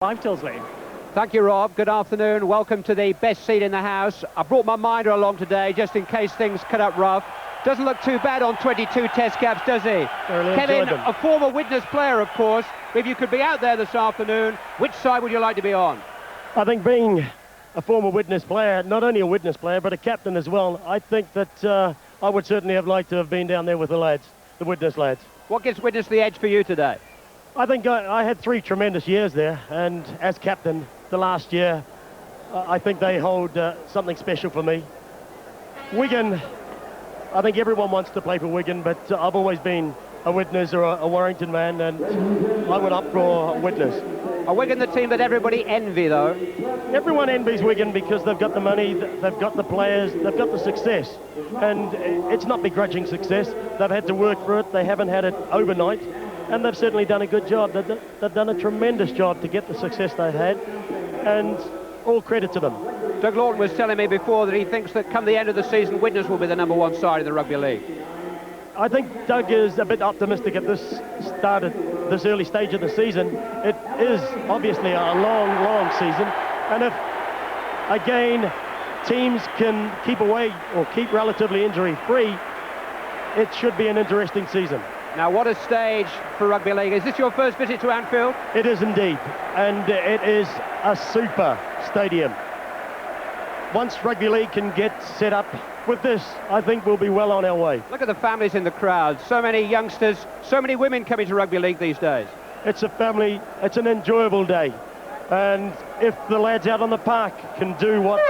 Tilsley. Thank you, Rob. Good afternoon. Welcome to the best seat in the house. I brought my minder along today just in case things cut up rough. Doesn't look too bad on 22 test caps, does he? Really Kevin, a former Widnes player, of course. If you could be out there this afternoon, which side would you like to be on? I think being a former Widnes player, not only a Widnes player, but a captain as well, I think that I would certainly have liked to have been down there with the lads, the Widnes lads. What gives Widnes the edge for you today? I think I had 3 tremendous years there, and as captain the last year, I think they hold something special for me. Wigan, I think everyone wants to play for Wigan, but I've always been a Widnes or a Warrington man, and I went up for Widnes. Are Wigan the team that everybody envy, though? Everyone envies Wigan because they've got the money, they've got the players, they've got the success. And it's not begrudging success. They've had to work for it. They haven't had it overnight. And they've certainly done a good job. They've done a tremendous job to get the success they've had. And all credit to them. Doug Lawton was telling me before that he thinks that come the end of the season, Widnes will be the #1 side in the Rugby League. I think Doug is a bit optimistic at this this early stage of the season. It is obviously a long season, and if again teams can keep away or keep relatively injury-free, it should be an interesting season. Now, what a stage for Rugby League. Is this your first visit to Anfield? It is indeed, and it is a super stadium. Once Rugby League can get set up with this, I think we'll be well on our way. Look at the families in the crowd. So many youngsters, so many women coming to Rugby League these days. It's a family, it's an enjoyable day. And if the lads out on the park can do what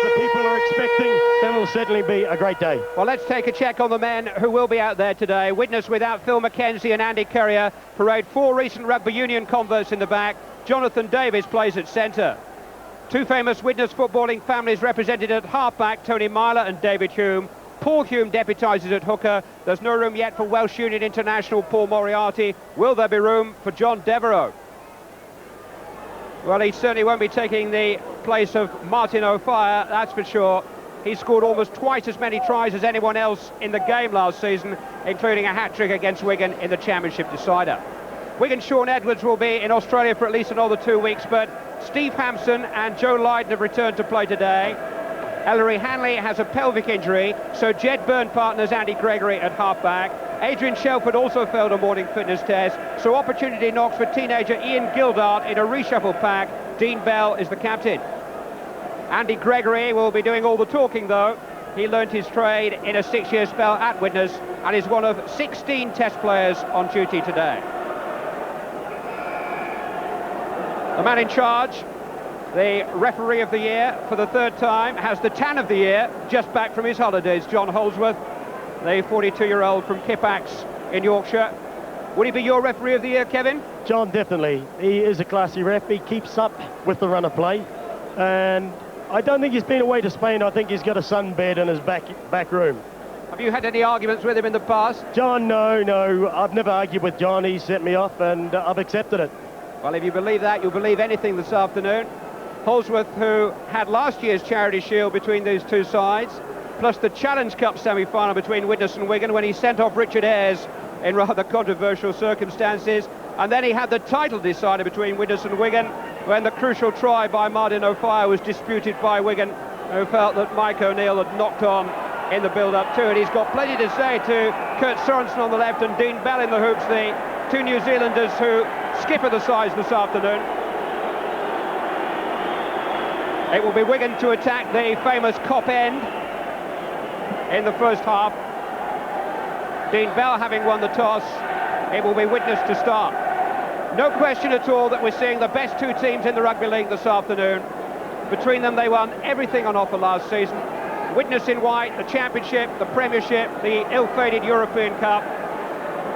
the people are expecting, then it'll certainly be a great day. Well, let's take a check on the men who will be out there today. Widnes without Phil McKenzie and Andy Currier parade 4 recent rugby union converts in the back. Jonathan Davis plays at centre. 2 famous Widnes footballing families represented at halfback, Tony Myler and David Hume. Paul Hume deputises at hooker. There's no room yet for Welsh Union international Paul Moriarty. Will there be room for John Devereux? Well, he certainly won't be taking the place of Martin O'Fire, that's for sure. He scored almost twice as many tries as anyone else in the game last season, including a hat-trick against Wigan in the championship decider. Wigan's Sean Edwards will be in Australia for at least another 2 weeks, but Steve Hampson and Joe Lydon have returned to play today. Ellery Hanley has a pelvic injury, so Jed Byrne partners Andy Gregory at halfback. Adrian Shelford also failed a morning fitness test, so opportunity knocks for teenager Ian Gildart in a reshuffle pack. Dean Bell is the captain. Andy Gregory will be doing all the talking, though. He learnt his trade in a 6-year spell at Widnes and is one of 16 test players on duty today. The man in charge, the referee of the year for the 3rd time, has the tan of the year, just back from his holidays, John Holsworth, the 42-year-old from Kippax in Yorkshire. Would he be your referee of the year, Kevin? John, definitely. He is a classy ref. He keeps up with the run of play. And I don't think he's been away to Spain. I think he's got a sunbed in his back room. Have you had any arguments with him in the past? John, no. I've never argued with John. He set me off, and I've accepted it. Well, if you believe that, you'll believe anything this afternoon. Holsworth, who had last year's Charity Shield between these 2 sides, plus the Challenge Cup semi-final between Widnes and Wigan when he sent off Richard Ayres in rather controversial circumstances. And then he had the title decided between Widnes and Wigan when the crucial try by Martin O'Fire was disputed by Wigan, who felt that Mike O'Neill had knocked on in the build-up to it. He's got plenty to say to Kurt Sorensen on the left and Dean Bell in the hoops, the 2 New Zealanders who skipper the sides this afternoon. It will be Wigan to attack the famous Cop end in the first half. Dean Bell having won the toss, it will be Widnes to start. No question at all that we're seeing the best 2 teams in the Rugby League this afternoon. Between them, they won everything on offer last season. Widnes in white, the Championship, the Premiership, the ill-fated European Cup.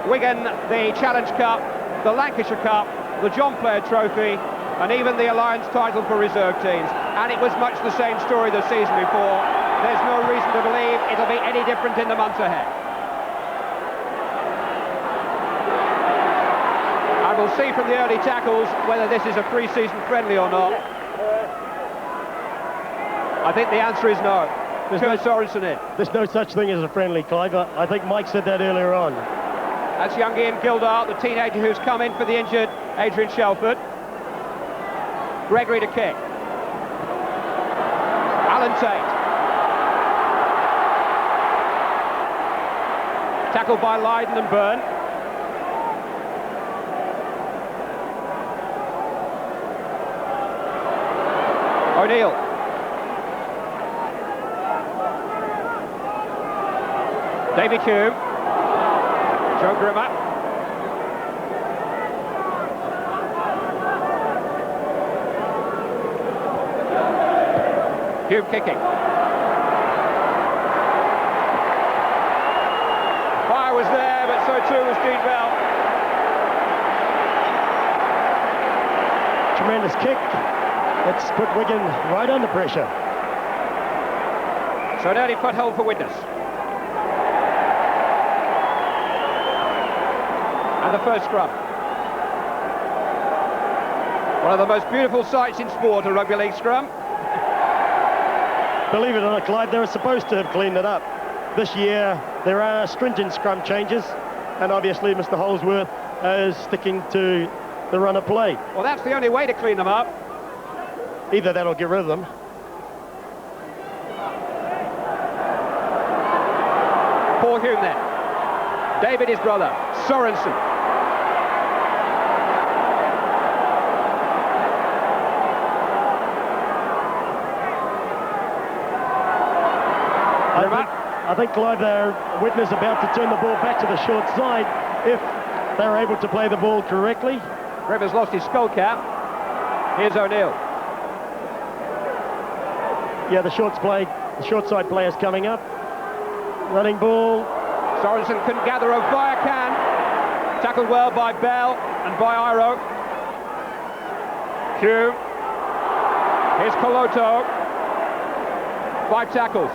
Wigan, the Challenge Cup, the Lancashire Cup, the John Player Trophy, and even the Alliance title for reserve teams. And it was much the same story the season before. There's no reason to believe it'll be any different in the months ahead. And we'll see from the early tackles whether this is a pre-season friendly or not. I think the answer is no. Kurt Sorensen in. There's no such thing as a friendly, Clive. I think Mike said that earlier on. That's young Ian Gildart, the teenager who's come in for the injured Adrian Shelford. Gregory to kick. Alan Tate. Tackled by Lydon and Byrne. O'Neill. David Hume. Joe Grimmer. Hume kicking. Fire was there, but so too was Dean Bell. Tremendous kick. It's put Wigan right under pressure. So an early foothold for Widnes. And the first scrum. One of the most beautiful sights in sport, a rugby league scrum. Believe it or not, Clyde, they were supposed to have cleaned it up. This year, there are stringent scrum changes, and obviously Mr. Holsworth is sticking to the run of play. Well, that's the only way to clean them up. Either that or get rid of them. Paul Hume then. David, his brother. Sorensen. I think, Clive, they're Widnes about to turn the ball back to the short side if they're able to play the ball correctly. Rivers lost his skull cap. Here's O'Neill. Yeah, the short side players coming up. Running ball. Sorensen couldn't gather. O'Fire can. Tackled well by Bell and by Iro. Hume. Here's Coloto. 5 tackles.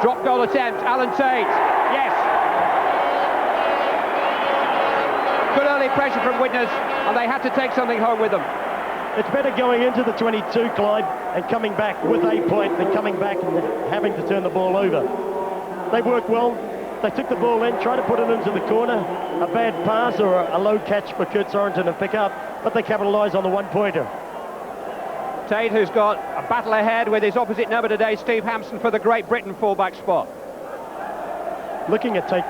Drop goal attempt, Alan Tate. Yes. Good early pressure from Widnes, and they had to take something home with them. It's better going into the 22, Clyde, and coming back with a point than coming back and having to turn the ball over. They worked well. They took the ball in, tried to put it into the corner. A bad pass or a low catch for Kurt Sorensen to pick up, but they capitalised on the one-pointer. Tate, who's got a battle ahead with his opposite number today, Steve Hampson, for the Great Britain fullback spot. Looking at Tate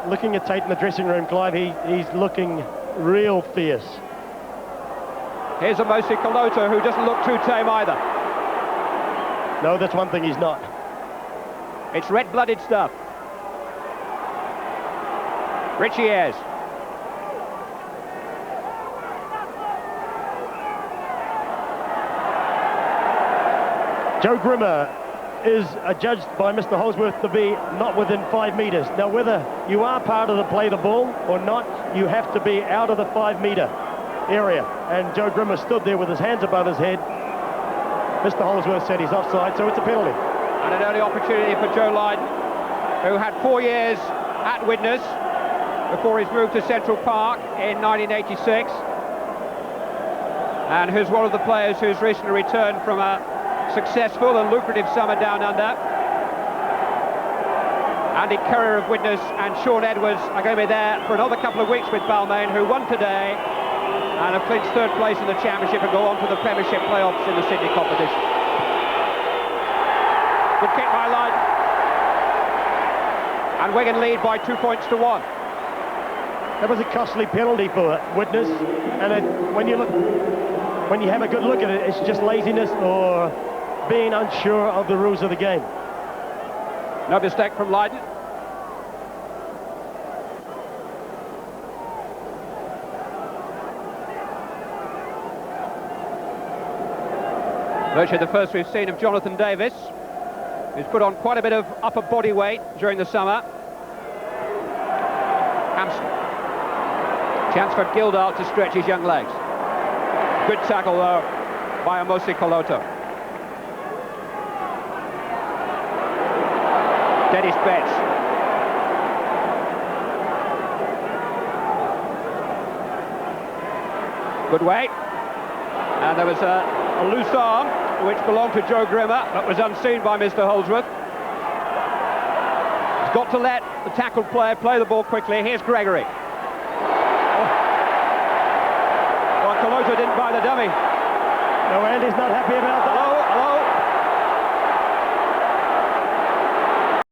in the dressing room, Clive, he's looking real fierce. Here's a Mosi Coloto, who doesn't look too tame either. No, that's one thing he's not. It's red-blooded stuff. Richie Ayres. Joe Grimmer is adjudged by Mr. Holsworth to be not within 5 metres. Now, whether you are part of the play the ball or not, you have to be out of the 5-metre area. And Joe Grimmer stood there with his hands above his head. Mr. Holsworth said he's offside, so it's a penalty. And an early opportunity for Joe Lydon, who had 4 years at Widnes before his move to Central Park in 1986. And who's one of the players who's recently returned from a successful and lucrative summer down under. Andy Currier of Widnes and Sean Edwards are going to be there for another couple of weeks with Balmain, who won today and have clinched 3rd place in the championship and go on to the Premiership playoffs in the Sydney competition. Good kick by Lydon. And Wigan lead by 2 points to 1. That was a costly penalty for Widnes, and when you have a good look at it, it's just laziness or being unsure of the rules of the game. No mistake from Lydon. Virtually the first we've seen of Jonathan Davis, who's put on quite a bit of upper body weight during the summer. Hampson. Chance for Gildart to stretch his young legs. Good tackle though by Mosi Coloto. Dennis Betts. Good weight. And there was a loose arm which belonged to Joe Grimmer but was unseen by Mr. Holsworth. He's got to let the tackled player play the ball quickly. Here's Gregory. Coloto didn't buy the dummy. No, Andy's not happy about